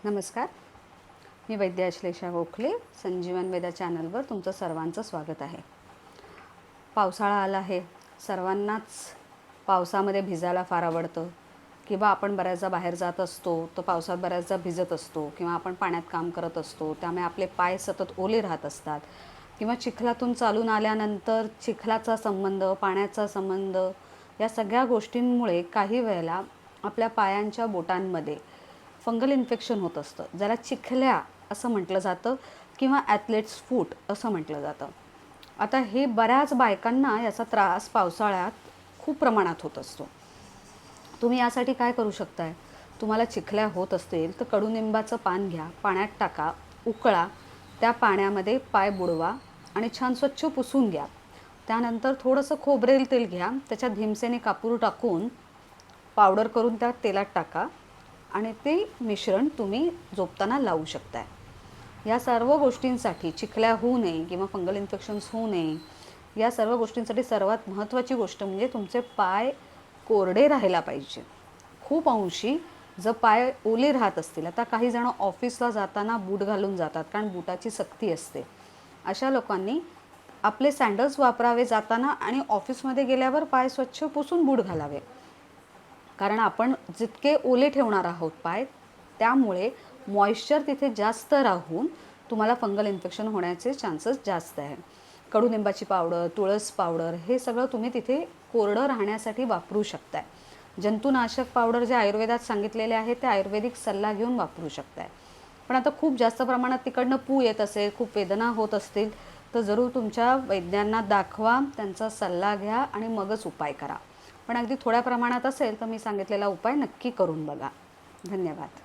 नमस्कार, मी वैद्य अश्लेषा गोखले. संजीवन वेदा चॅनलवर तुमचं सर्वांचं स्वागत आहे. पावसाळा आला आहे. सर्वांनाच पावसामध्ये भिजायला फार आवडतं किंवा आपण बऱ्याचदा बाहेर जात असतो तर पावसात बऱ्याचदा भिजत असतो किंवा आपण पाण्यात काम करत असतो, त्यामुळे आपले पाय सतत ओले राहत असतात किंवा चिखलातून चालून आल्यानंतर चिखलाचा संबंध, पाण्याचा संबंध या सगळ्या गोष्टींमुळे काही वेळेला आपल्या पायांच्या बोटांमध्ये फंगल इन्फेक्शन होत असतं, ज्याला चिखल्या असं म्हटलं जातं किंवा ॲथलेट्स फूट असं म्हटलं जातं. आता हे बऱ्याच बायकांना याचा त्रास पावसाळ्यात खूप प्रमाणात होत असतो. तुम्ही यासाठी काय करू शकताय? तुम्हाला चिखल्या होत असतील तर कडुनिंबाचं पान घ्या, पाण्यात टाका, उकळा, त्या पाण्यामध्ये पाय बुडवा आणि छान स्वच्छ पुसून घ्या. त्यानंतर थोडंसं खोबरेल तेल घ्या, त्याच्यात भीमसेनी कापूर टाकून पावडर करून त्या तेलात टाका आणि ते मिश्रण तुम्ही झोपताना लावू शकताय. या सर्व गोष्टींसाठी, चिखल्या होऊ नये किंवा फंगल इन्फेक्शन्स होऊ नये, या सर्व गोष्टींसाठी सर्वात महत्त्वाची गोष्ट म्हणजे तुमचे पाय कोरडे राहायला पाहिजे. खूप अंशी जर पाय ओले राहत असतील, आता काही जण ऑफिसला जाताना बूट घालून जातात कारण बुटाची सक्ती असते, अशा लोकांनी आपले सँडल्स वापरावे जाताना आणि ऑफिसमध्ये गेल्यावर पाय स्वच्छ पुसून बूट घालावे. कारण आपण जितके ओले ठेवणार आहोत पाय, त्यामुळे मॉइश्चर तिथे जास्त राहून तुम्हाला फंगल इन्फेक्शन होण्याचे चान्सेस जास्त आहे. कडुनिंबाची पावडर, तुळस पावडर हे सगळं तुम्ही तिथे कोरडं राहण्यासाठी वापरू शकताय. जंतुनाशक पावडर जे आयुर्वेदात सांगितलेले आहे ते आयुर्वेदिक सल्ला घेऊन वापरू शकताय. पण आता खूप जास्त प्रमाणात तिकडनं पू येत असेल, खूप वेदना होत असतील तर जरूर तुमच्या वैद्यांना दाखवा, त्यांचा सल्ला घ्या आणि मगच उपाय करा. पण अगदी थोड्या प्रमाणात असेल तर मी सांगितलेला उपाय नक्की करून बघा. धन्यवाद.